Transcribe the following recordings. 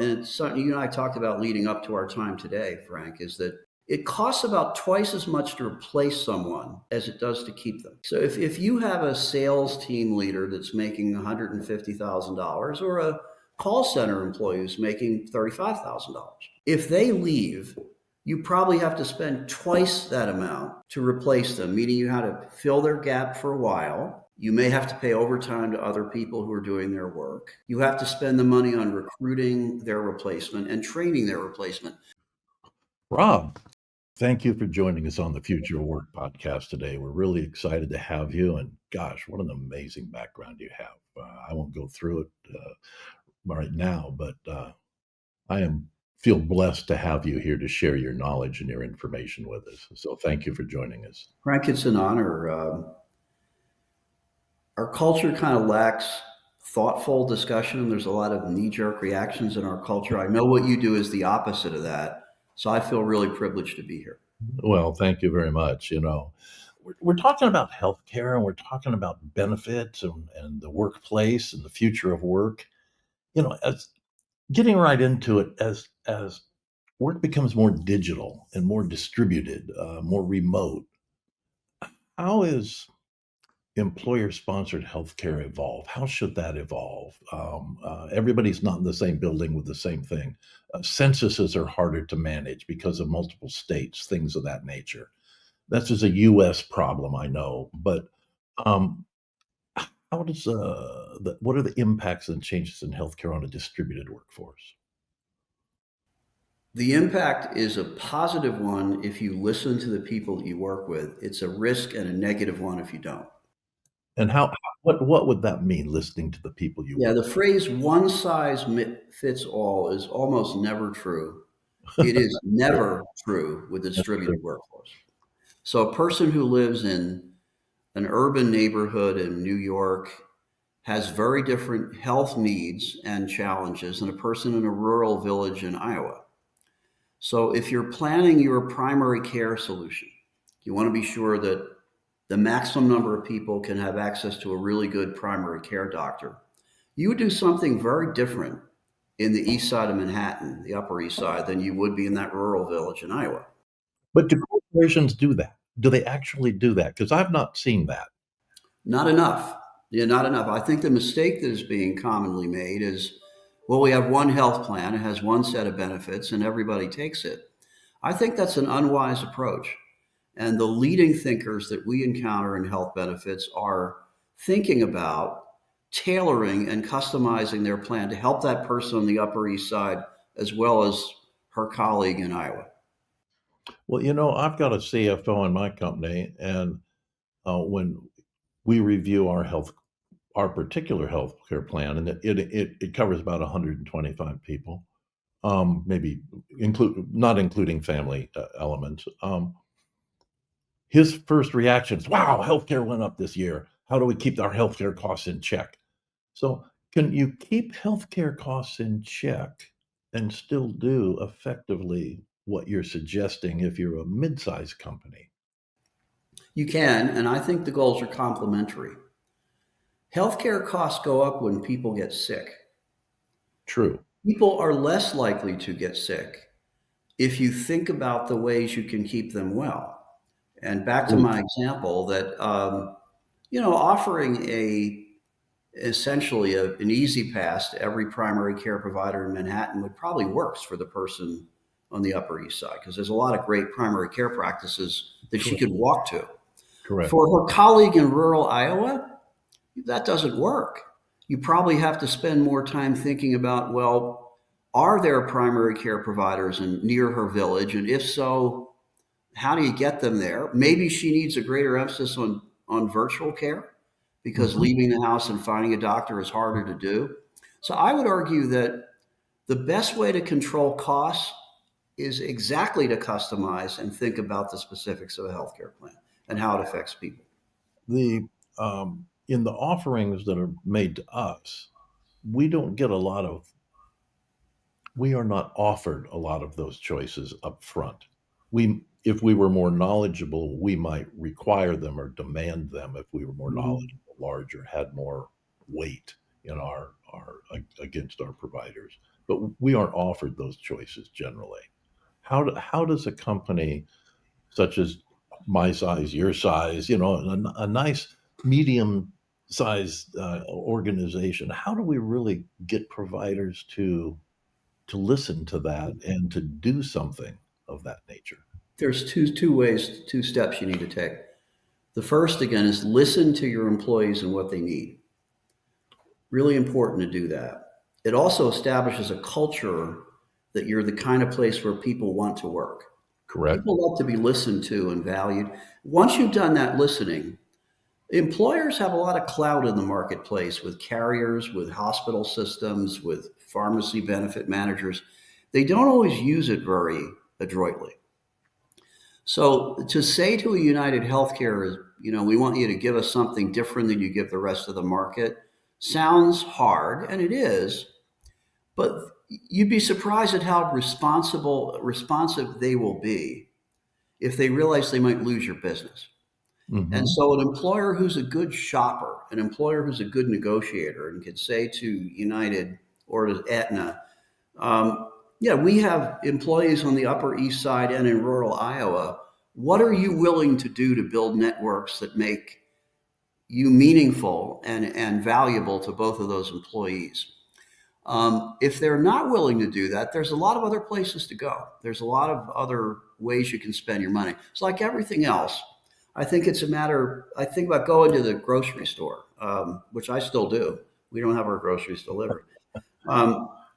and it's something you and I talked about leading up to our time today, Frank, is that it costs about twice as much to replace someone as it does to keep them. So if you have a sales team leader that's making $150,000 or a call center employee who's making $35,000, if they leave, you probably have to spend twice that amount to replace them, meaning you had to fill their gap for a while. You may have to pay overtime to other people who are doing their work. You have to spend the money on recruiting their replacement and training their replacement. Rob, thank you for joining us on the Future of Work podcast today. We're really excited to have you. And gosh, what an amazing background you have. I won't go through it right now, but I feel blessed to have you here to share your knowledge and your information with us. So thank you for joining us. Frank, it's an honor. Our culture kind of lacks thoughtful discussion. There's a lot of knee-jerk reactions in our culture. I know what you do is the opposite of that. So I feel really privileged to be here. Well, thank you very much. We're talking about healthcare and we're talking about benefits and the workplace and the future of work. As getting right into it, as work becomes more digital and more distributed, more remote, how is employer-sponsored healthcare evolve? How should that evolve? Everybody's not in the same building with the same thing. Censuses are harder to manage because of multiple states, things of that nature. That's just a U.S. problem, I know. But what are the impacts and changes in healthcare on a distributed workforce? The impact is a positive one if you listen to the people that you work with. It's a risk and a negative one if you don't. And what would that mean, listening to the people you Yeah, work the phrase one size fits all is almost never true. It is never true with a distributed workforce. So a person who lives in an urban neighborhood in New York has very different health needs and challenges than a person in a rural village in Iowa. So if you're planning your primary care solution, you want to be sure that the maximum number of people can have access to a really good primary care doctor. You would do something very different in the east side of Manhattan, the Upper East Side, than you would be in that rural village in Iowa. But do corporations do that? Do they actually do that? Because I've not seen that. Not enough. Yeah, not enough. I think the mistake that is being commonly made is, well, we have one health plan, it has one set of benefits, and everybody takes it. I think that's an unwise approach. And the leading thinkers that we encounter in health benefits are thinking about tailoring and customizing their plan to help that person on the Upper East Side as well as her colleague in Iowa. Well, I've got a CFO in my company, and when we review our particular healthcare plan, and it covers about 125 people, maybe not including family elements. His first reaction is, "Wow, healthcare went up this year. How do we keep our healthcare costs in check?" So, can you keep healthcare costs in check and still do effectively what you're suggesting if you're a mid-sized company? You can, and I think the goals are complementary. Healthcare costs go up when people get sick. True. People are less likely to get sick if you think about the ways you can keep them well. And back to my example that, offering essentially an easy pass to every primary care provider in Manhattan would probably works for the person on the Upper East Side because there's a lot of great primary care practices that she could walk to. Correct. For her colleague in rural Iowa, that doesn't work. You probably have to spend more time thinking about, well, are there primary care providers near her village? And if so, how do you get them there? Maybe she needs a greater emphasis on virtual care because leaving the house and finding a doctor is harder to do. So I would argue that the best way to control costs is exactly to customize and think about the specifics of a healthcare plan and how it affects people. In the offerings that are made to us, we are not offered a lot of those choices up front. If we were more knowledgeable, we might require them or demand them if we were more knowledgeable, larger, had more weight in our against our providers. but we aren't offered those choices generally. How does a company such as my size, your size, a nice medium sized organization, how do we really get providers to listen to that and to do something of that nature? There's two steps you need to take. The first, again, is listen to your employees and what they need. Really important to do that. It also establishes a culture that you're the kind of place where people want to work. Correct. People love to be listened to and valued. Once you've done that listening, employers have a lot of clout in the marketplace with carriers, with hospital systems, with pharmacy benefit managers. They don't always use it very adroitly. So to say to a United Healthcare, we want you to give us something different than you give the rest of the market sounds hard, and it is, but you'd be surprised at how responsive they will be if they realize they might lose your business. And Hmm. so, an employer who's a good shopper, an employer who's a good negotiator, and could say to United or to Aetna, yeah, we have employees on the Upper East Side and in rural Iowa. What are you willing to do to build networks that make you meaningful and valuable to both of those employees? If they're not willing to do that, there's a lot of other places to go. There's a lot of other ways you can spend your money. It's like everything else. I think it's a matter. I think about going to the grocery store, which I still do. We don't have our groceries delivered.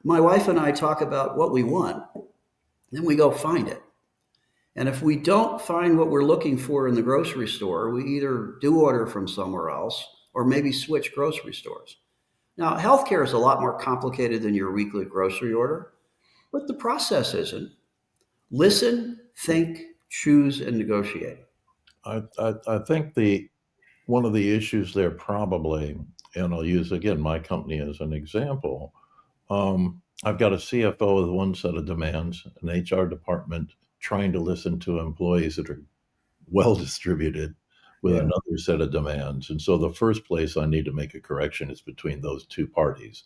My wife and I talk about what we want, then we go find it. And if we don't find what we're looking for in the grocery store, we either do order from somewhere else or maybe switch grocery stores. Now, healthcare is a lot more complicated than your weekly grocery order, but the process isn't. Listen, think, choose, and negotiate. I think the one of the issues there probably, and I'll use again my company as an example. I've got a CFO with one set of demands, an HR department trying to listen to employees that are well distributed with Yeah. another set of demands. And so the first place I need to make a correction is between those two parties,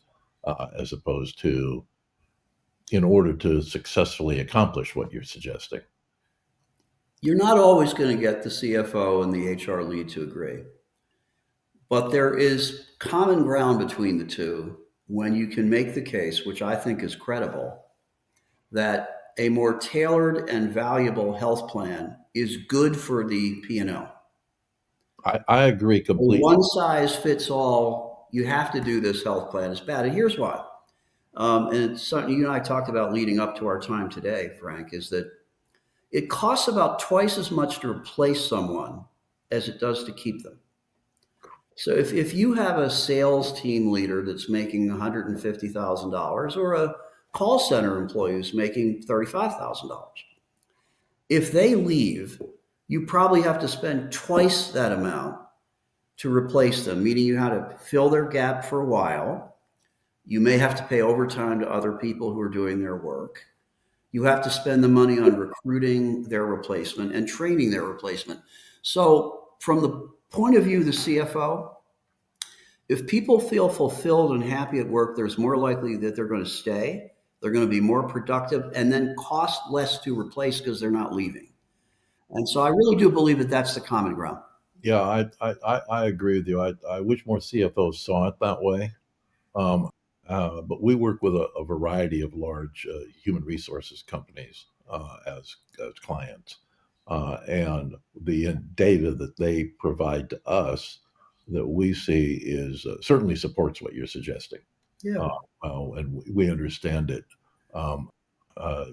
as opposed to in order to successfully accomplish what you're suggesting. You're not always going to get the CFO and the HR lead to agree, but there is common ground between the two when you can make the case, which I think is credible, that a more tailored and valuable health plan is good for the P&L. I agree A completely. one size fits all, you have to do this health plan is bad. And here's why. And it's something you and I talked about leading up to our time today, Frank, is that it costs about twice as much to replace someone as it does to keep them. So if you have a sales team leader that's making $150,000 or a call center employee who's making $35,000, if they leave, you probably have to spend twice that amount to replace them, meaning you had to fill their gap for a while. You may have to pay overtime to other people who are doing their work. You have to spend the money on recruiting their replacement and training their replacement. So, from the point of view of the CFO, if people feel fulfilled and happy at work, there's more likely that they're going to stay, they're going to be more productive, and then cost less to replace because they're not leaving. And so I really do believe that that's the common ground. Yeah, I agree with you. I wish more CFOs saw it that way. Um, but we work with a variety of large human resources companies as clients, and the data that they provide to us that we see is certainly supports what you're suggesting, Yeah. uh, and we understand it. Um, uh,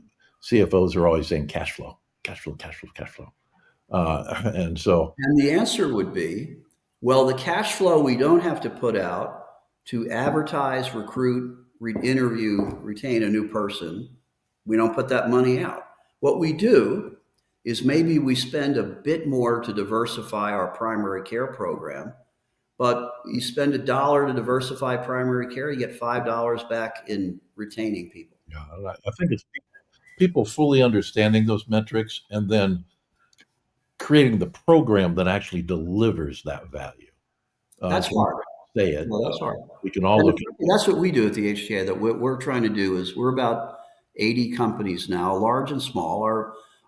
CFOs are always saying cash flow, cash flow, cash flow, cash flow, and so And the answer would be, well, the cash flow we don't have to put out to advertise, recruit, interview, retain a new person. We don't put that money out. What we do is maybe we spend a bit more to diversify our primary care program, but you spend $1 to diversify primary care, you get $5 back in retaining people. yeah, I think it's people fully understanding those metrics and then creating the program that actually delivers that value. That's Some hard. say it. Well, that's hard. We can all And look at that's what we do at the HTA. That what we're trying to do is we're about 80 companies now, large and small.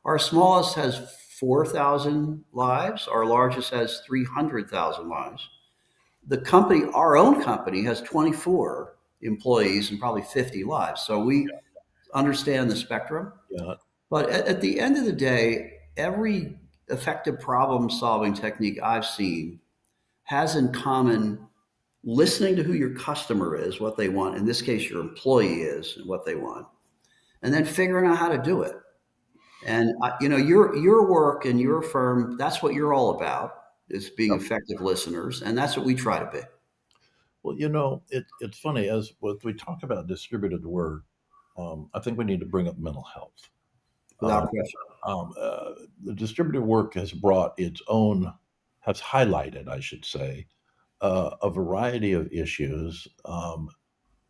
Our smallest has 4,000 lives. Our largest has 300,000 lives. The company, our own company, has 24 employees and probably 50 lives. So we understand the spectrum. yeah, But at the end of the day, every effective problem solving technique I've seen has in common listening to who your customer is, what they want. In this case, your employee is and what they want, and then figuring out how to do it. And your work and your firm, that's what you're all about, is being yeah. effective listeners, and that's what we try to be, Well, it's funny as we talk about distributed work. I think we need to bring up mental health. without Um, question. the distributed work has highlighted, I should say, a variety of issues.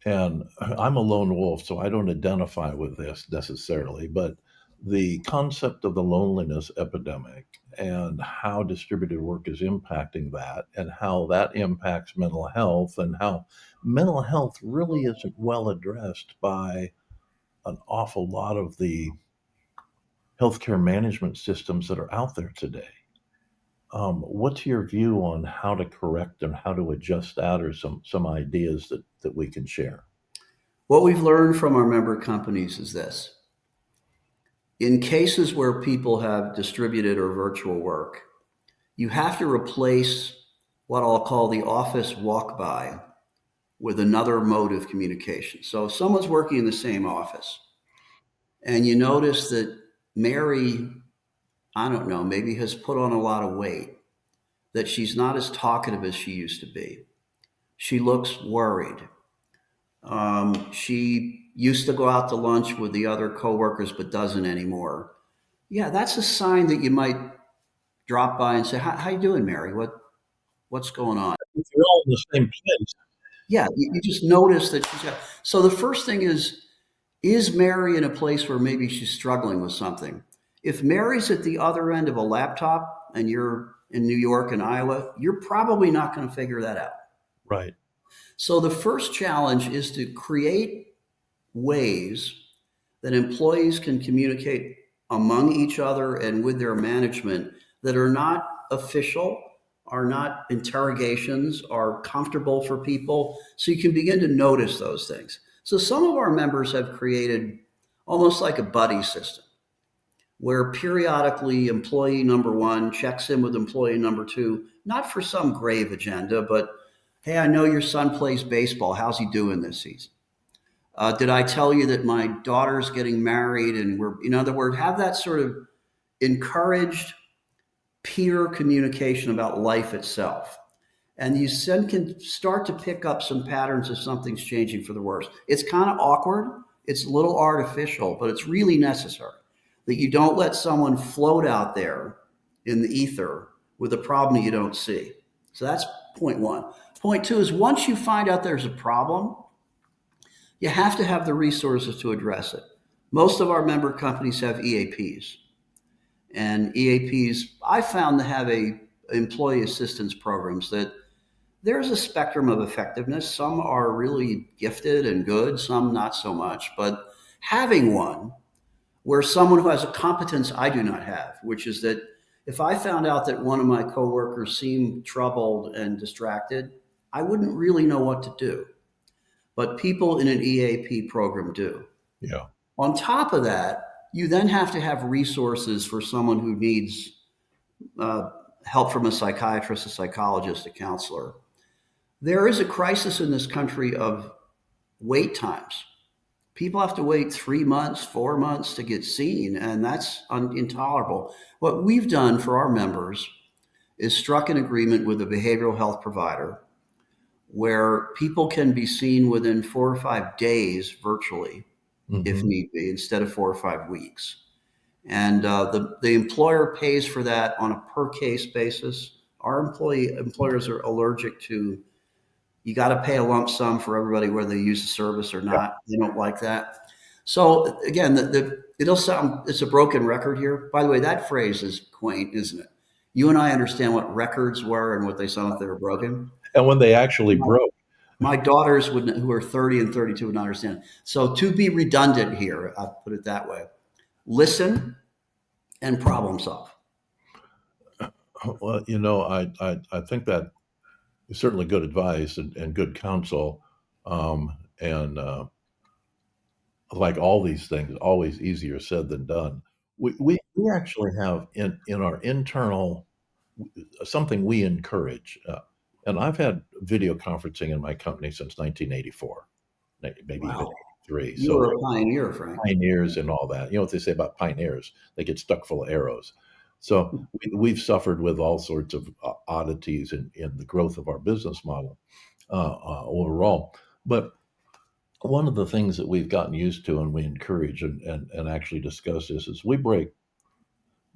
And I'm a lone wolf, so I don't identify with this necessarily, but the concept of the loneliness epidemic and how distributed work is impacting that, and how that impacts mental health, and how mental health really isn't well addressed by an awful lot of the healthcare management systems that are out there today. What's your view on how to correct and how to adjust that, or some ideas that we can share? What we've learned from our member companies is this: in cases where people have distributed or virtual work, you have to replace what I'll call the office walk by with another mode of communication. So if someone's working in the same office and you notice that Mary, I don't know, maybe has put on a lot of weight, that she's not as talkative as she used to be. She looks worried. She used to go out to lunch with the other coworkers, but doesn't anymore. Yeah, that's a sign that you might drop by and say, "How you doing, Mary? What's going on?" If you're all in the same place, Yeah, you just notice that she's got. So the first thing is Mary in a place where maybe she's struggling with something? If Mary's at the other end of a laptop and you're in New York and Iowa, you're probably not going to figure that out. right? So the first challenge is to create ways that employees can communicate among each other and with their management that are not official, are not interrogations, are comfortable for people. So you can begin to notice those things. So some of our members have created almost like a buddy system where periodically employee number one checks in with employee number two, not for some grave agenda, but hey, I know your son plays baseball. How's he doing this season? Did I tell you that my daughter's getting married? And we're, in other words, have that sort of encouraged peer communication about life itself. And you then can start to pick up some patterns if something's changing for the worse. It's kind of awkward. It's a little artificial, but it's really necessary that you don't let someone float out there in the ether with a problem you don't see. So that's point one. Point two is once you find out there's a problem, you have to have the resources to address it. Most of our member companies have EAPs, and EAPs I found to have a employee assistance programs that there's a spectrum of effectiveness. Some are really gifted and good, some not so much. But having one where someone who has a competence I do not have, which is that if I found out that one of my coworkers seemed troubled and distracted, I wouldn't really know what to do. But people in an EAP program do. Yeah, On top of that, you then have to have resources for someone who needs uh, help from a psychiatrist, a psychologist, a counselor. There is a crisis in this country of wait times. People have to wait 3 months, 4 months to get seen, and that's intolerable. What we've done for our members is struck an agreement with a behavioral health provider where people can be seen within 4 or 5 days virtually, if hmm, need be, instead of 4 or 5 weeks. And the employer pays for that on a per case basis. Our employers are allergic to, you got to pay a lump sum for everybody, whether they use the service or yeah. not. They don't like that. So again, it'll sound, it's a broken record here. By the way, that phrase is quaint, isn't it? You and I understand what records were and what they sound like they were broken. And when they actually My, broke. my daughters would, who are 30 and 32, would not understand. So to be redundant here, I'll put it that way: listen and problem solve. Well, I think that is certainly good advice and good counsel. And like all these things, always easier said than done. We actually have in our internal something we encourage. And I've had video conferencing in my company since 1984, maybe even Wow. 83. You So were a pioneer, Frank. pioneers and all that. You know what they say about pioneers? They get stuck full of arrows. So we've suffered with all sorts of oddities in the growth of our business model overall. But one of the things that we've gotten used to and we encourage and actually discuss is we break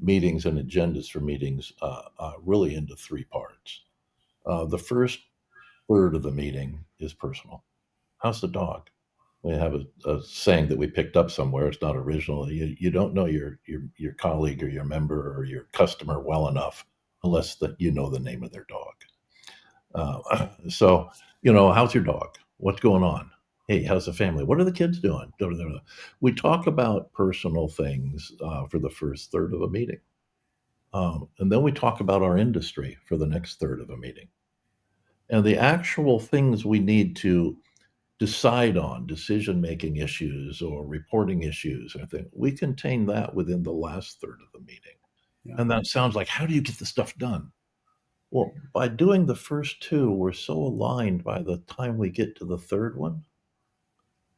meetings and agendas for meetings really into three parts. The first third of the meeting is personal. How's the dog? We have a saying that we picked up somewhere. It's not original. You don't know your colleague or your member or your customer well enough unless that you know the name of their dog. So, how's your dog? What's going on? Hey, how's the family? What are the kids doing? We talk about personal things for the first third of a meeting. And then we talk about our industry for the next third of a meeting. And the actual things we need to decide on, decision making issues or reporting issues, I think we contain that within the last third of the meeting. Yeah. And that sounds like, how do you get the stuff done? Well, by doing the first two, we're so aligned by the time we get to the third one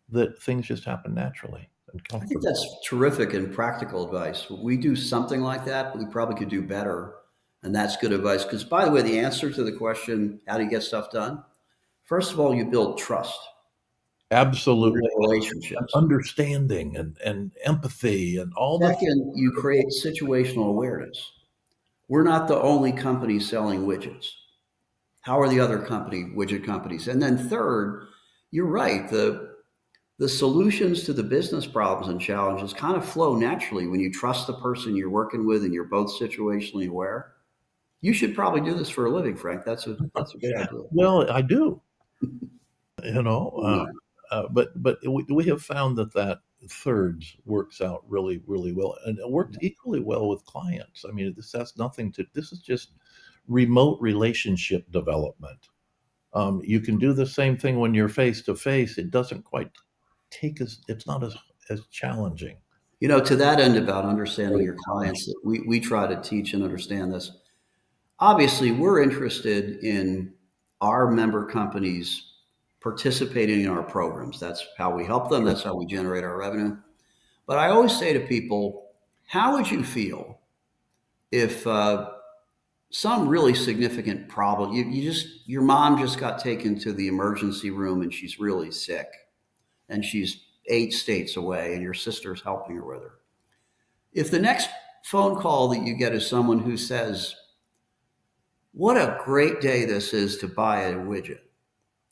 that things just happen naturally and I think comfortably. that's terrific and practical advice. We do something like that, but we probably could do better. And that's good advice. Because, by the way, the answer to the question, how do you get stuff done? First of all, you build trust in Absolutely. your relationships. Understanding and empathy and all the Second, you create situational awareness. We're not the only company selling widgets. How are the other widget companies? And then third, you're right. The solutions to the business problems and challenges kind of flow naturally when you trust the person you're working with and you're both situationally aware. You should probably do this for a living, Frank. That's a good idea. well, I do, you know, Yeah. but we have found that thirds works out really really well, and it works equally well with clients. I mean, this has nothing to. This is just remote relationship development. You can do the same thing when you're face to face. It doesn't quite take as. It's not as challenging. To that end about understanding Very your clients, challenging. that we try to teach and understand this. Obviously, we're interested in our member companies participating in our programs. That's how we help them. Sure. That's how we generate our revenue. But I always say to people, how would you feel if some really significant problem, your mom just got taken to the emergency room and she's really sick and she's 8 states away and your sister's helping her with her. If the next phone call that you get is someone who says, what a great day this is to buy a widget.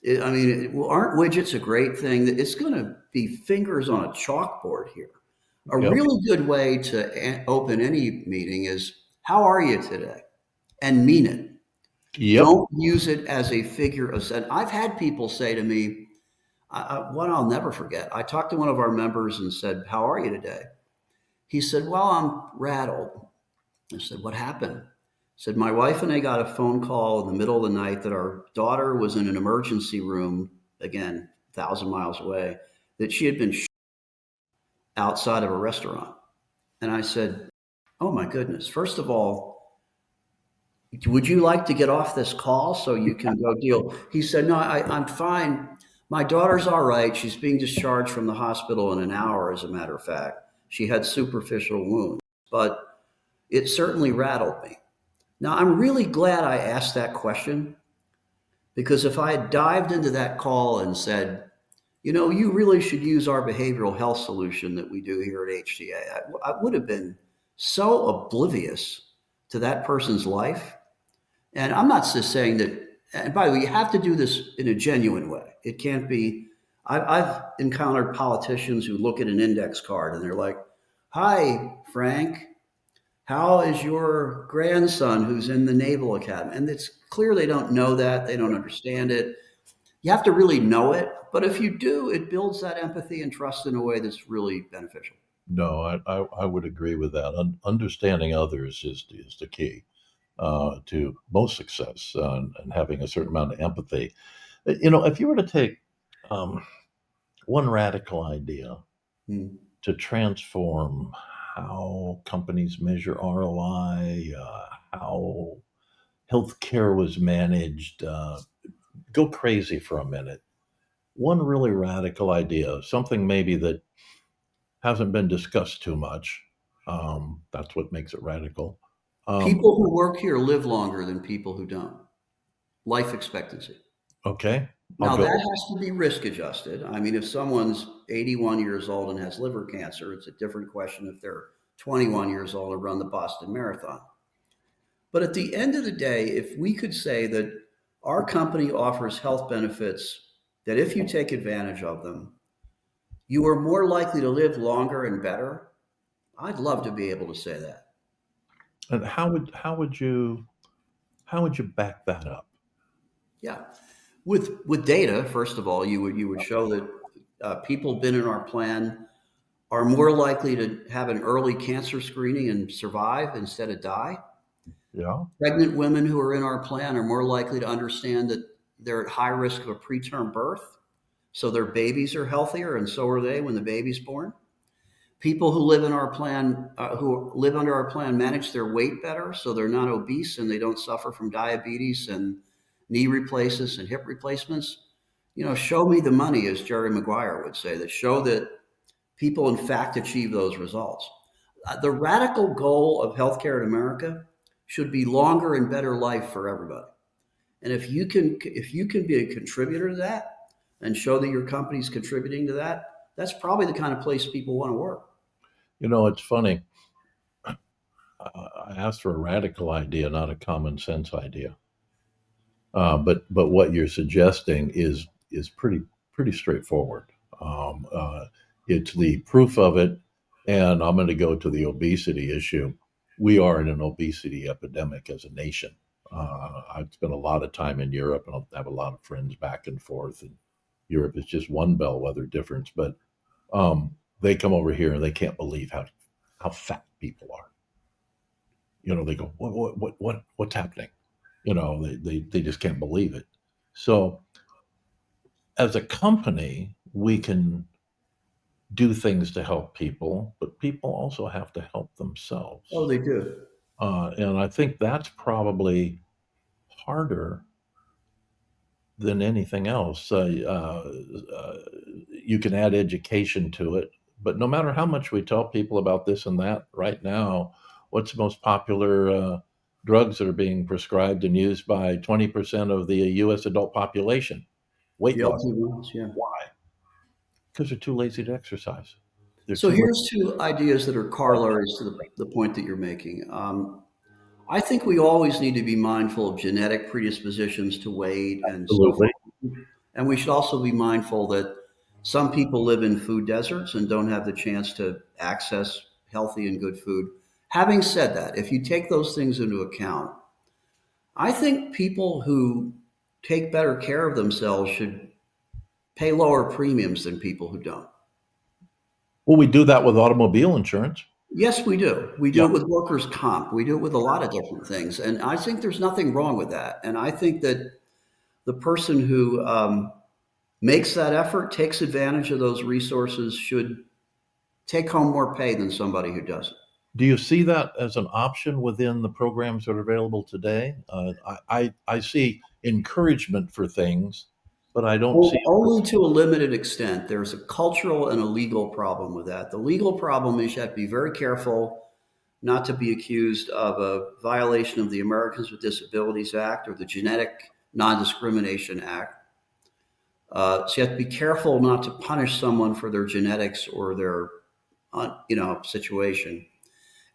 Aren't widgets a great thing? It's going to be fingers on a chalkboard here. A Yep. really good way to open any meeting is, how are you today? And mean it. Yep. Don't use it as a figure of sense. I've had people say to me, what I'll never forget. I talked to one of our members and said, how are you today? He said, well, I'm rattled. I said, what happened? He said, my wife and I got a phone call in the middle of the night that our daughter was in an emergency room, again, 1,000 miles away, that she had been outside of a restaurant. And I said, oh my goodness. First of all, would you like to get off this call so you can go deal? He said, no, I'm fine. My daughter's all right. She's being discharged from the hospital in an hour, as a matter of fact. She had superficial wounds, but it certainly rattled me. Now, I'm really glad I asked that question, because if I had dived into that call and said, you really should use our behavioral health solution that we do here at HCA, I would have been so oblivious to that person's life. And I'm not just saying that, and by the way, you have to do this in a genuine way. It can't be, I've encountered politicians who look at an index card and they're like, hi, Frank, How is your grandson who's in the Naval Academy? And it's clear they don't know that, they don't understand it. You have to really know it, but if you do, it builds that empathy and trust in a way that's really beneficial. No, I would agree with that. Understanding others is the key to most success, and having a certain amount of empathy. If you were to take um, one radical idea Hmm. to transform how companies measure ROI, how healthcare was managed, go crazy for a minute. One really radical idea, something maybe that hasn't been discussed too much. That's what makes it radical. Um, People who work here live longer than people who don't. Life expectancy. okay, I'll Now, go. that has to be risk adjusted. I mean, if someone's 81 years old and has liver cancer, it's a different question if they're 21 years old and run the Boston Marathon. But at the end of the day, if we could say that our company offers health benefits that if you take advantage of them, you are more likely to live longer and better, I'd love to be able to say that. And how would you back that up? Yeah. With data, first of all, you would show that people been in our plan are more likely to have an early cancer screening and survive instead of die. Yeah. Pregnant women who are in our plan are more likely to understand that they're at high risk of a preterm birth, so their babies are healthier, and so are they when the baby's born. People who live in our plan, who live under our plan, manage their weight better, so they're not obese and they don't suffer from diabetes and knee replaces and hip replacements. Show me the money, as Jerry Maguire would say, that show that people in fact achieve those results. The radical goal of healthcare in America should be longer and better life for everybody. And if you can be a contributor to that and show that your company's contributing to that, that's probably the kind of place people want to work. It's funny. I asked for a radical idea, not a common sense idea. But what you're suggesting is pretty straightforward. It's the proof of it, and I'm going to go to the obesity issue. We are in an obesity epidemic as a nation. I've spent a lot of time in Europe, and I have a lot of friends back and forth. And Europe is just one bellwether difference, but they come over here and they can't believe how fat people are. They go, what's happening? They just can't believe it. So as a company, we can do things to help people, but people also have to help Oh, themselves. they do. And I think that's probably harder than anything else. You can add education to it, but no matter how much we tell people about this and that, right now, what's the most popular drugs that are being prescribed and used by 20% of the U.S. adult population? Weight The loss. LT1s, yeah. Why? Because they're too lazy to exercise. They're So too lazy. here's two ideas that are corollaries to the point that you're making. I think we always need to be mindful of genetic predispositions to weight and so Absolutely. forth. And we should also be mindful that some people live in food deserts and don't have the chance to access healthy and good food. Having said that, if you take those things into account, I think people who take better care of themselves should pay lower premiums than people who don't. Well, we do that with automobile insurance. Yes, we do. We do Yeah. it with workers' comp. We do it with a lot of different things. And I think there's nothing wrong with that. And I think that the person who makes that effort, takes advantage of those resources, should take home more pay than somebody who doesn't. Do you see that as an option within the programs that are available today? I see encouragement for things, but I don't see. Only to a limited extent. There's a cultural and a legal problem with that. The legal problem is you have to be very careful not to be accused of a violation of the Americans with Disabilities Act or the Genetic Non-Discrimination Act. So you have to be careful not to punish someone for their genetics or their, situation.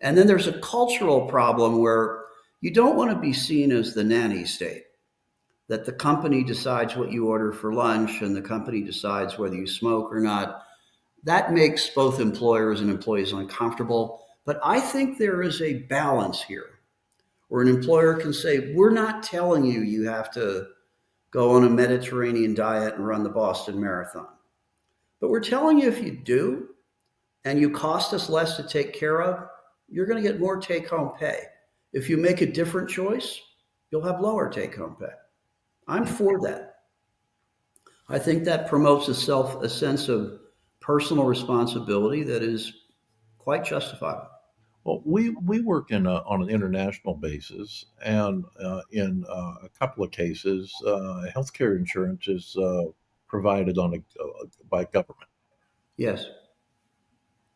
And then there's a cultural problem where you don't want to be seen as the nanny state, that the company decides what you order for lunch and the company decides whether you smoke or not. That makes both employers and employees uncomfortable. But I think there is a balance here where an employer can say, we're not telling you you have to go on a Mediterranean diet and run the Boston Marathon. But we're telling you if you do and you cost us less to take care of, you're going to get more take home pay. If you make a different choice, you'll have lower take home pay. I'm for that. I think that promotes a sense of personal responsibility that is quite justifiable. Well, we work on an international basis, and in a couple of cases, healthcare insurance is provided by government. Yes.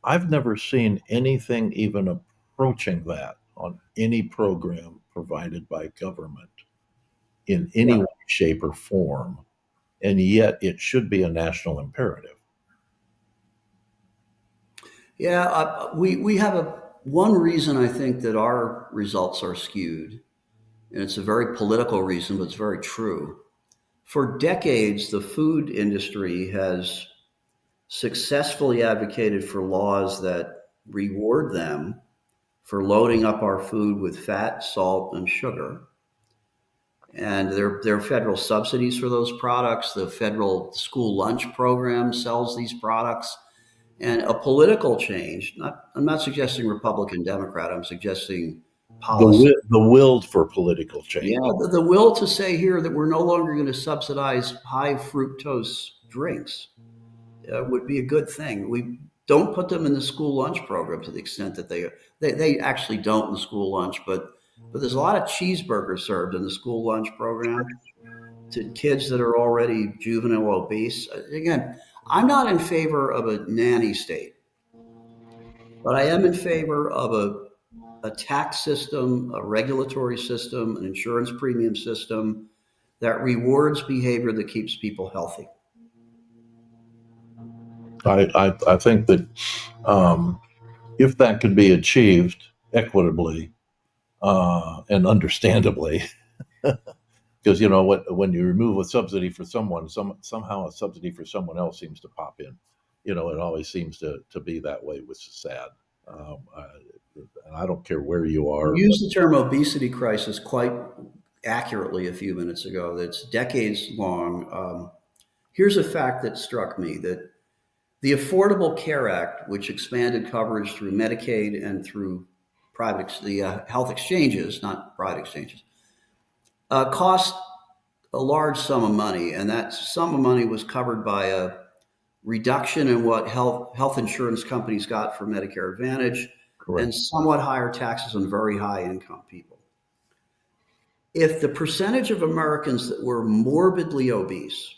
I've never seen anything even approaching that on any program provided by government in Yeah. any way, shape, or form, and yet it should be a national imperative. Yeah. We have one reason I think that our results are skewed, and it's a very political reason, but it's very true. For decades, the food industry has successfully advocated for laws that reward them for loading up our food with fat, salt, and sugar. And there are federal subsidies for those products. The federal school lunch program sells these products. And a political change, I'm not suggesting Republican, Democrat, I'm suggesting policy. The will for political Yeah, change. the will to say here that we're no longer going to subsidize high fructose drinks would be a good thing. We don't put them in the school lunch program to the extent that they actually don't in the school lunch, but there's a lot of cheeseburgers served in the school lunch program to kids that are already juvenile obese. Again, I'm not in favor of a nanny state, but I am in favor of a tax system, a regulatory system, an insurance premium system that rewards behavior that keeps people healthy. I think that um, if that could be achieved equitably and understandably, because you know what, when you remove a subsidy for someone, somehow a subsidy for someone else seems to pop in. You know, it always seems to be that way, which is sad. Um, I, and I don't care where you You are. used the term obesity crisis quite accurately a few minutes ago. That's decades long. Here's a fact that struck me that the Affordable Care Act, which expanded coverage through Medicaid and through the health exchanges, not private exchanges, cost a large sum of money, and that sum of money was covered by a reduction in what health insurance companies got for Medicare Advantage and Correct. somewhat higher taxes on very high income people. If the percentage of Americans that were morbidly obese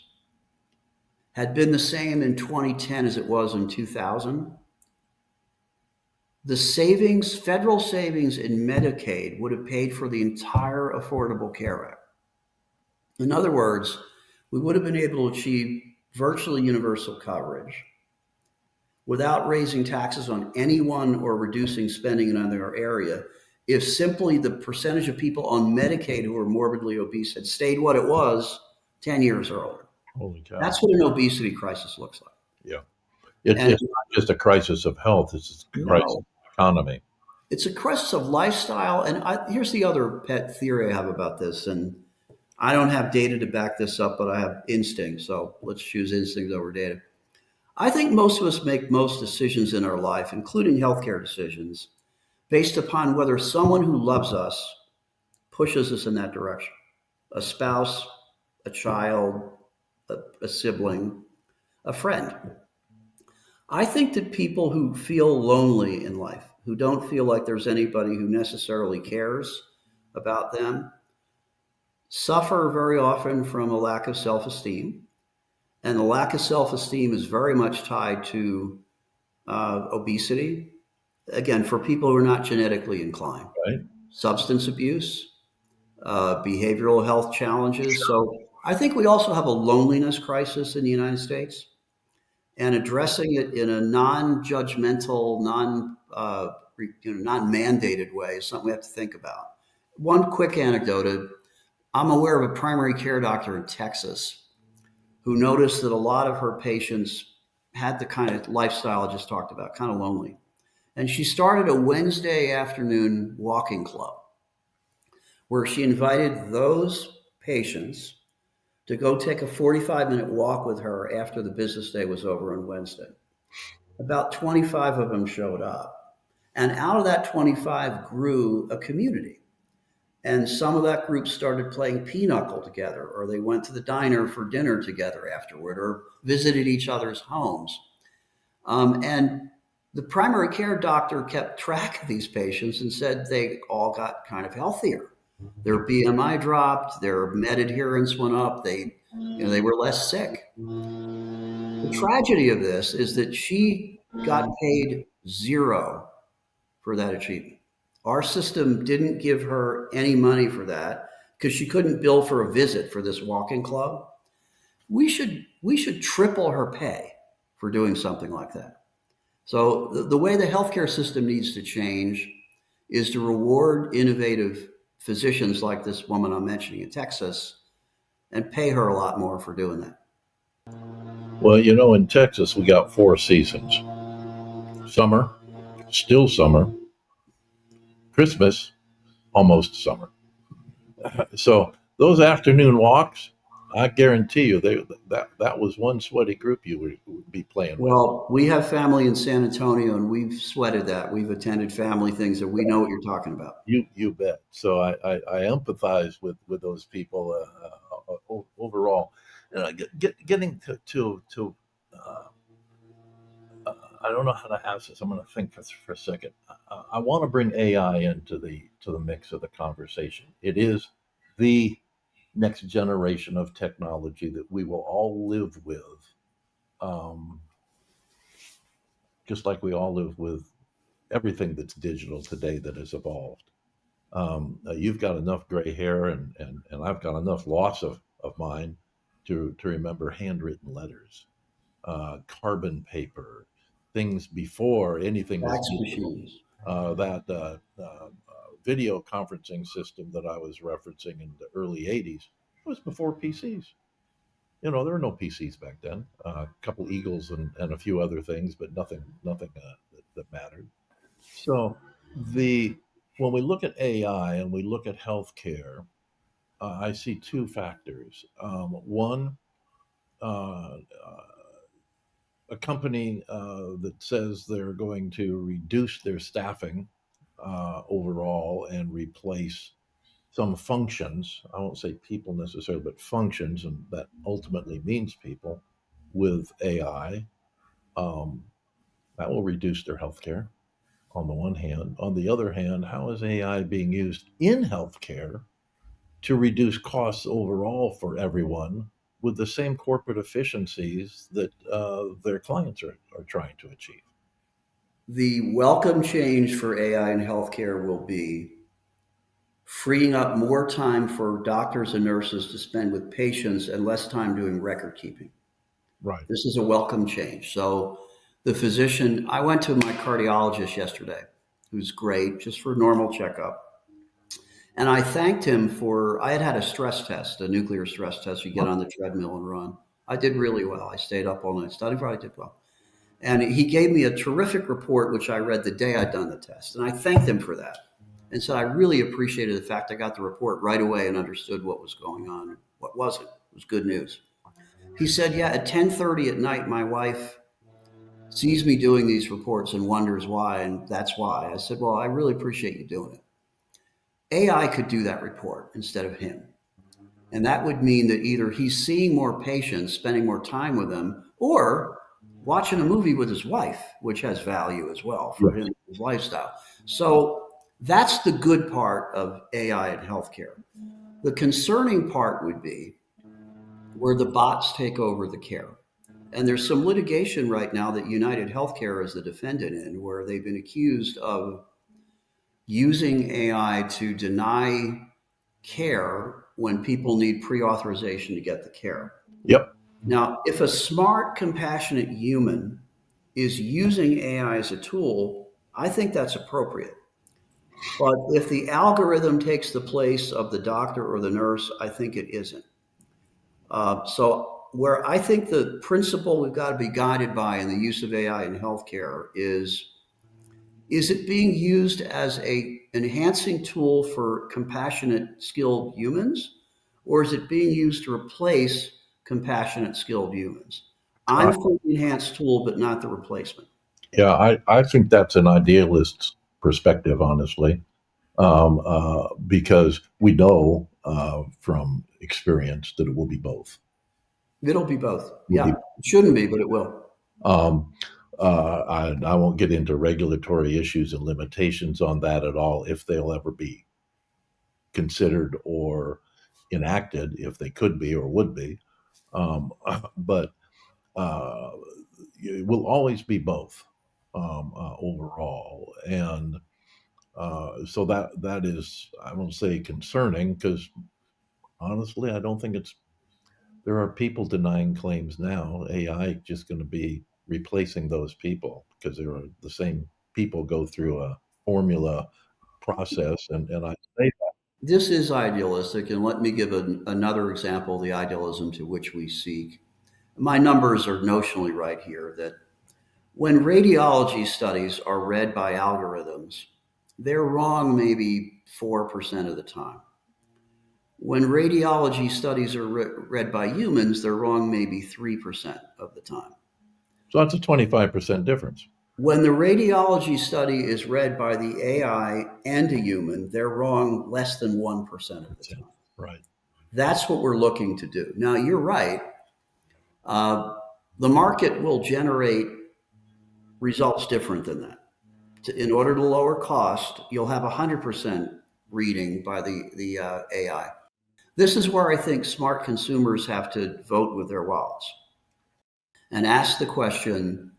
had been the same in 2010 as it was in 2000, the savings, federal savings in Medicaid would have paid for the entire Affordable Care Act. In other words, we would have been able to achieve virtually universal coverage without raising taxes on anyone or reducing spending in another area if simply the percentage of people on Medicaid who are morbidly obese had stayed what it was 10 years earlier. Holy cow. That's what an obesity crisis looks like. Yeah. And It's not just a crisis of health, it's a crisis no, of economy. it's a crisis of lifestyle. And here's the other pet theory I have about this. And I don't have data to back this up, but I have instinct. So let's choose instinct over data. I think most of us make most decisions in our life, including healthcare decisions, based upon whether someone who loves us pushes us in that direction. A spouse, a child, a sibling, a friend. I think that people who feel lonely in life, who don't feel like there's anybody who necessarily cares about them, suffer very often from a lack of self esteem. And the lack of self esteem is very much tied to obesity. Again, for people who are not genetically inclined, Right. substance abuse, behavioral health challenges. So I think we also have a loneliness crisis in the United States, and addressing it in a non-judgmental, non-mandated way is something we have to think about. One quick anecdote: I'm aware of a primary care doctor in Texas who noticed that a lot of her patients had the kind of lifestyle I just talked about, kind of lonely. And she started a Wednesday afternoon walking club where she invited those patients to go take a 45-minute walk with her after the business day was over on Wednesday. About 25 of them showed up. And out of that 25 grew a community. And some of that group started playing pinochle together, or they went to the diner for dinner together afterward, or visited each other's homes. And the primary care doctor kept track of these patients and said they all got kind of healthier. Their BMI dropped, their med adherence went up, they were less sick. The tragedy of this is that she got paid zero for that achievement. Our system didn't give her any money for that because she couldn't bill for a visit for this walking club. We should triple her pay for doing something like that. So the way the healthcare system needs to change is to reward innovative physicians like this woman I'm mentioning in Texas and pay her a lot more for doing that. Well, in Texas, we got 4 seasons: summer, still summer; Christmas, almost summer. So those afternoon walks, I guarantee you, that was one sweaty group you would be playing with. Well, we have family in San Antonio and we've sweated that. We've attended family things and we know what you're talking about. You bet. So I empathize with those people overall. Getting to uh, I don't know how to ask this. I'm going to think for a second. I want to bring AI into the mix of the conversation. It is the next generation of technology that we will all live with, um, just like we all live with everything that's digital today that has evolved. You've got enough gray hair, and I've got enough loss of mine to remember handwritten letters, carbon paper, things before anything was Fax digital. machines. That video conferencing system that I was referencing in the early 80s was before PCs. There were no PCs back then. A couple Eagles and a few other things, but nothing that mattered. So the when we look at AI and we look at healthcare, I see two factors. One, uh, a company that says they're going to reduce their staffing overall and replace some functions. I won't say people necessarily, but functions, and that ultimately means people with AI. Um, that will reduce their healthcare on the one hand. On the other hand, how is AI being used in healthcare to reduce costs overall for everyone with the same corporate efficiencies that their clients are trying to achieve? The welcome change for AI in healthcare will be freeing up more time for doctors and nurses to spend with patients and less time doing record keeping. Right. This is a welcome change. So, the physician, I went to my cardiologist yesterday, who's great, just for a normal checkup. And I thanked him for, I had had a stress test, a nuclear stress test. You get on the treadmill and run. I did really well. I stayed up all night studying for it. I did well. And he gave me a terrific report, which I read the day I'd done the test. And I thanked him for that and said I really appreciated the fact I got the report right away and understood what was going on and what wasn't. It was good news. He said, yeah, at 10:30 at night, my wife sees me doing these reports and wonders why, and that's why. I said, well, I really appreciate you doing it. AI could do that report instead of him. And that would mean that either he's seeing more patients, spending more time with them, or watching a movie with his wife, which has value as well for Yes. him, his lifestyle. So that's the good part of AI in healthcare. The concerning part would be where the bots take over the care. And there's some litigation right now that United Healthcare is the defendant in, where they've been accused of using AI to deny care when people need pre authorization to get the care. Yep. Now, if a smart, compassionate human is using AI as a tool, I think that's appropriate. But if the algorithm takes the place of the doctor or the nurse, I think it isn't. So, where I think the principle we've got to be guided by in the use of AI in healthcare is Is it being used as a enhancing tool for compassionate, skilled humans, or is it being used to replace compassionate, skilled humans? I'm I, for the enhanced tool, but not the replacement. yeah, I think that's an idealist perspective, honestly, because we know from experience that it will be both. It'll be both. Will Yeah, be. it shouldn't be, but it will. Um, I won't get into regulatory issues and limitations on that at all, if they'll ever be considered or enacted, if they could be or would be. But uh, it will always be both overall, and so that is, I won't say concerning, because honestly, I don't think it's. There are people denying claims now. AI just going to be replacing those people because there are the same people go through a formula process, and I say This is idealistic, and let me give another example of the idealism to which we seek. My numbers are notionally right here that when radiology studies are read by algorithms, they're wrong maybe 4% of the time. When radiology studies are read by humans, they're wrong maybe 3% of the time. so that's a 25% difference. When the radiology study is read by the AI and a human, they're wrong less than 1% of the That's it. time. Right. That's what we're looking to do. Now, you're right. Uh, the market will generate results different than that. In order to lower cost, you'll have 100% reading by the AI. This is where I think smart consumers have to vote with their wallets and ask the question,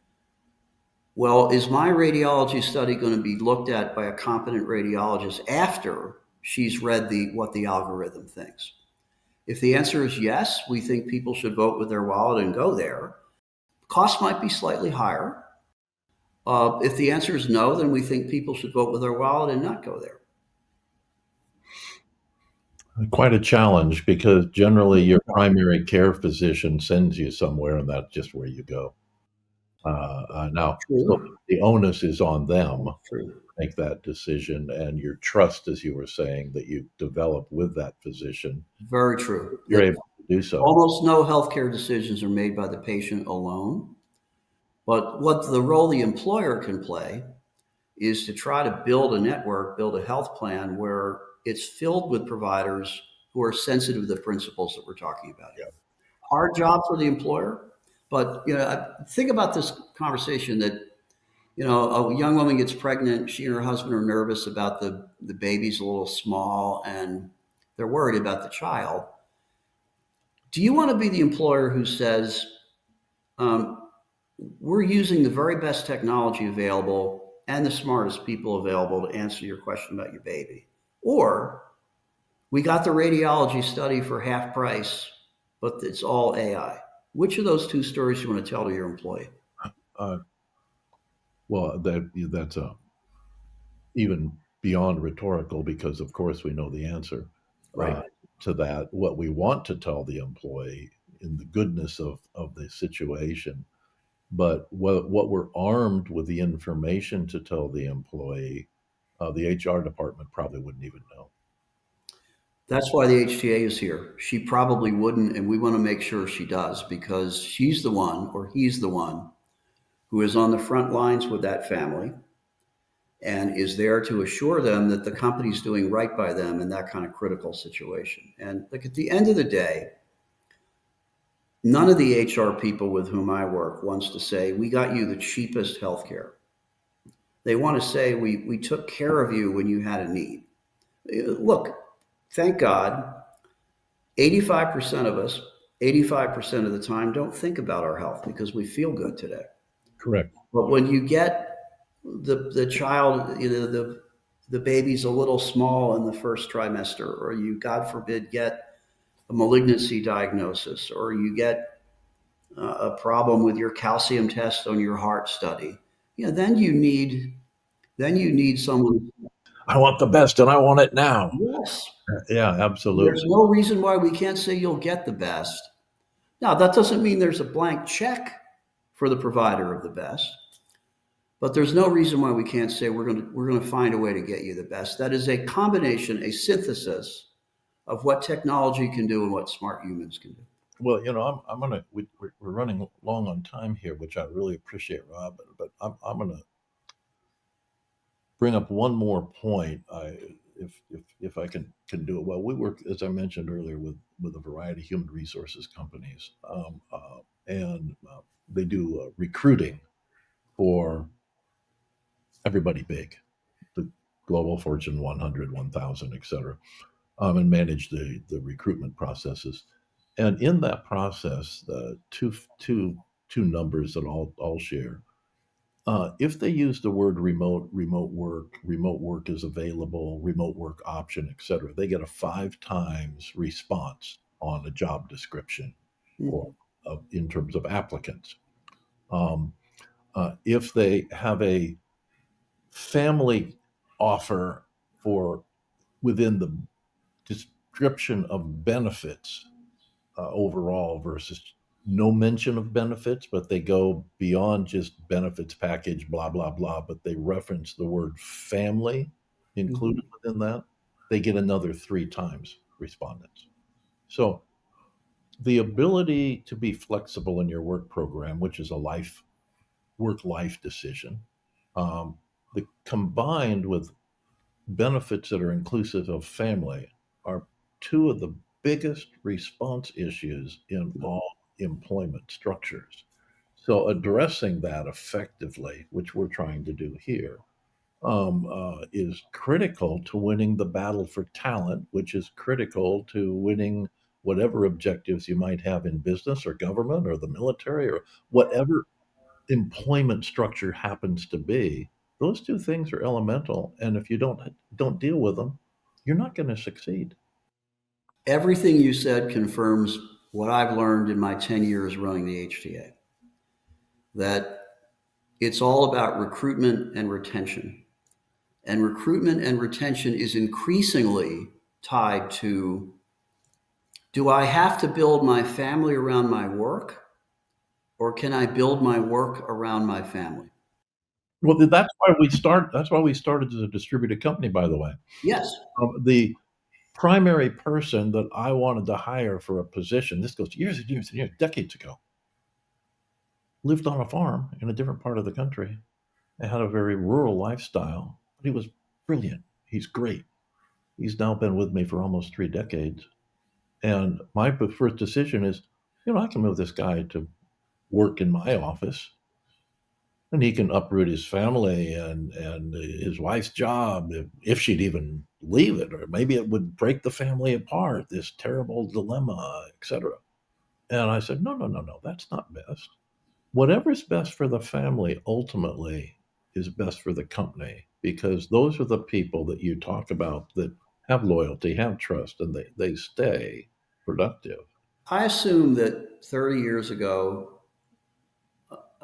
well, is my radiology study going to be looked at by a competent radiologist after she's read what the algorithm thinks? If the answer is yes, we think people should vote with their wallet and go there. Cost might be slightly higher. If the answer is no, then we think people should vote with their wallet and not go there. Quite a challenge, because generally your primary care physician sends you somewhere, and that's just where you go. Now, so True. the onus is on them to True. make that decision, and your trust, as you were saying, that you develop with that physician, Very true. you're That able to do so. almost no healthcare decisions are made by the patient alone. But what the role the employer can play is to try to build a network, build a health plan where it's filled with providers who are sensitive to the principles that we're talking about here. Yeah. Hard job for the employer, but think about this conversation that a young woman gets pregnant, she and her husband are nervous about the baby's a little small and they're worried about the child. Do you want to be the employer who says, um, we're using the very best technology available and the smartest people available to answer your question about your baby? Or we got the radiology study for half price, but it's all AI. Which of those two stories do you want to tell to your employee? Uh, well, that's even beyond rhetorical, because of course we know the answer Right. uh, to that. What we want to tell the employee in the goodness of the situation, but what we're armed with the information to tell the employee, the HR department probably wouldn't even know. That's why the HTA is here. She probably wouldn't, and we want to make sure she does because she's the one or he's the one who is on the front lines with that family and is there to assure them that the company's doing right by them in that kind of critical situation. And look, at the end of the day, none of the HR people with whom I work wants to say, we got you the cheapest healthcare. They want to say, we took care of you when you had a need. Look, thank God, 85% of us, 85% of the time, don't think about our health because we feel good today. Correct. But when you get the child, the baby's a little small in the first trimester, or you, God forbid, get a malignancy diagnosis, or you get a problem with your calcium test on your heart study, then you need someone. I want the best, and I want it now. Yes, Yeah, there's absolutely. no reason why we can't say you'll get the best. Now, that doesn't mean there's a blank check for the provider of the best. But there's no reason why we can't say we're going to find a way to get you the best. That is a combination, a synthesis of what technology can do and what smart humans can do. Well, I'm gonna we're running long on time here, which I really appreciate, Rob. But I'm gonna bring up one more point. If I can do it well, we work, as I mentioned earlier, with a variety of human resources companies, and they do recruiting for everybody big, the global Fortune 100, 1,000, et cetera, and manage the recruitment processes. And in that process, the two numbers that I'll share. If they use the word remote work is available, remote work option, etc., they get a 5 times response on a job description, or Mhm. in terms of applicants. Um, if they have a family offer for within the description of benefits, overall, versus no mention of benefits, but they go beyond just benefits package, blah, blah, blah, but they reference the word family included Mhm. within that, they get another 3 times respondents. So the ability to be flexible in your work program, which is a work life decision, um, combined with benefits that are inclusive of family, are two of the biggest response issues in all employment structures. So, addressing that effectively, which we're trying to do here, is critical to winning the battle for talent, which is critical to winning whatever objectives you might have in business or government or the military or whatever employment structure happens to be. Those two things are elemental, and if you don't deal with them, you're not going to succeed. Everything you said confirms what I've learned in my 10 years running the HTA, that it's all about recruitment and retention. And recruitment and retention is increasingly tied to, do I have to build my family around my work, or can I build my work around my family? Well, that's why we started as a distributed company, by the way. Yes. The primary person that I wanted to hire for a position, this goes years and years and years, decades ago, lived on a farm in a different part of the country and had a very rural lifestyle, but he was brilliant. He's great. He's now been with me for almost 3 decades. And my first decision is, I can move this guy to work in my office, and he can uproot his family and his wife's job, if she'd even leave it, or maybe it would break the family apart. This terrible dilemma, etc. And I said, no, no, no, no, that's not best. Whatever's best for the family ultimately is best for the company, because those are the people that you talk about that have loyalty, have trust, and they stay productive. I assume that 30 years ago,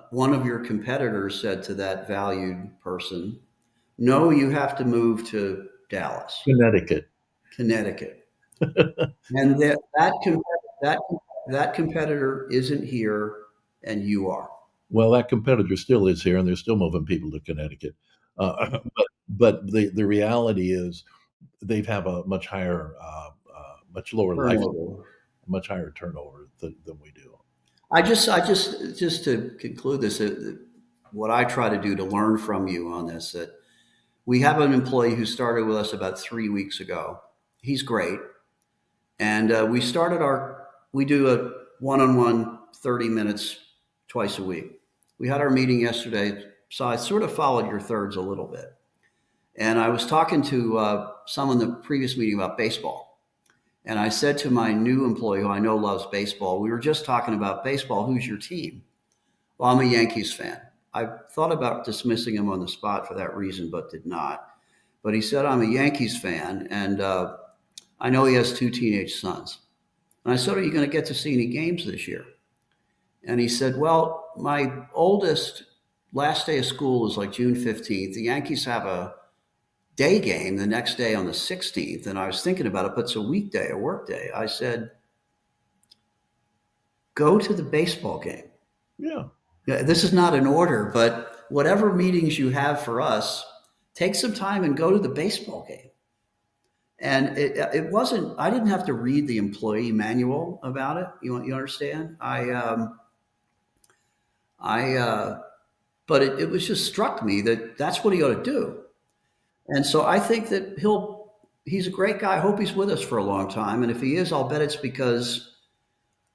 one of your competitors said to that valued person, no, you have to move to Dallas, Connecticut. Connecticut. And that, that competitor isn't here and you are. Well, that competitor still is here, and they're still moving people to Connecticut. But the reality is they have a much lower life, Turnover. much higher turnover than we do. Just to conclude this, what I try to do to learn from you on this, that we have an employee who started with us about 3 weeks ago. He's great. And we do a one-on-one 30 minutes twice a week. We had our meeting yesterday, so I sort of followed your thirds a little bit. And I was talking to someone in the previous meeting about baseball. And I said to my new employee, who I know loves baseball, we were just talking about baseball. Who's your team? Well, I'm a Yankees fan. I thought about dismissing him on the spot for that reason, but did not. But he said, I'm a Yankees fan, and I know he has 2 teenage sons. And I said, are you going to get to see any games this year? And he said, well, my oldest last day of school is like June 15th. The Yankees have a day game the next day on the 16th. And I was thinking about it, but it's a weekday, a work day. I said, go to the baseball game. Yeah. Yeah, this is not an order, but whatever meetings you have for us, take some time and go to the baseball game. And it wasn't, I didn't have to read the employee manual about it. You understand? I but it was just struck me that that's what he ought to do. And so I think that he's a great guy. I hope he's with us for a long time. And if he is, I'll bet it's because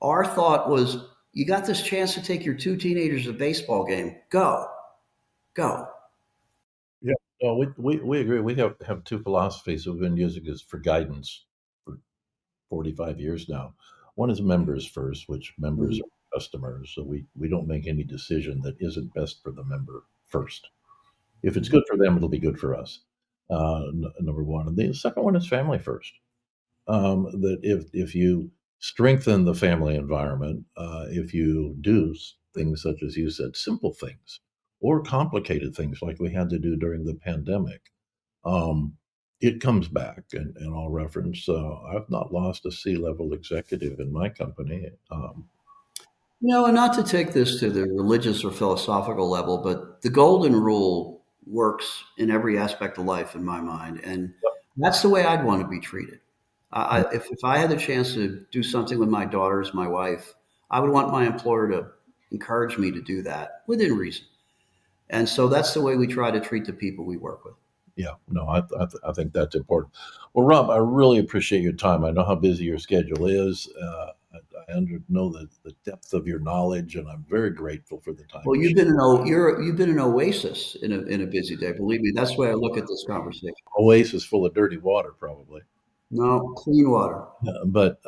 our thought was, you got this chance to take your two teenagers to a baseball game. Go, go. Yeah, no, we agree. We have two philosophies we've been using this for guidance for 45 years now. One is members first, which members Mhm. are customers. So we don't make any decision that isn't best for the member first. If it's Mhm. good for them, it'll be good for us. Number one. And the second one is family first. That if you strengthen the family environment, if you do things such as you said, simple things or complicated things like we had to do during the pandemic, um, it comes back. And I'll reference, I've not lost a C-level executive in my company. And not to take this to the religious or philosophical level, but the golden rule works in every aspect of life in my mind. And that's the way I'd want to be treated. If I had the chance to do something with my daughters, my wife, I would want my employer to encourage me to do that within reason. And so that's the way we try to treat the people we work with. Yeah, no, I think that's important. Well, Rob, I really appreciate your time. I know how busy your schedule is. I know the depth of your knowledge, and I'm very grateful for the time Well, you shared. you've been an oasis in a busy day. Believe me, that's the way I look at this conversation. Oasis full of dirty water, probably. No, clean water. But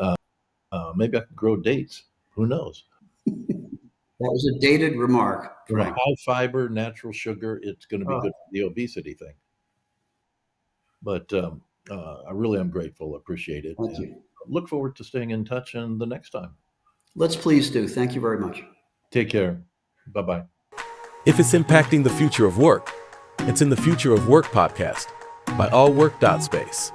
maybe I could grow dates. Who knows? That was a dated remark, Frank. High fiber, natural sugar. It's going to be good Oh, for the obesity thing. But I really am grateful, appreciate it, thank and you. look forward to staying in touch. And the next time, Let's please do. Thank you very much. take care. Bye bye. If it's impacting the future of work, it's in the Future of Work podcast by allwork.space.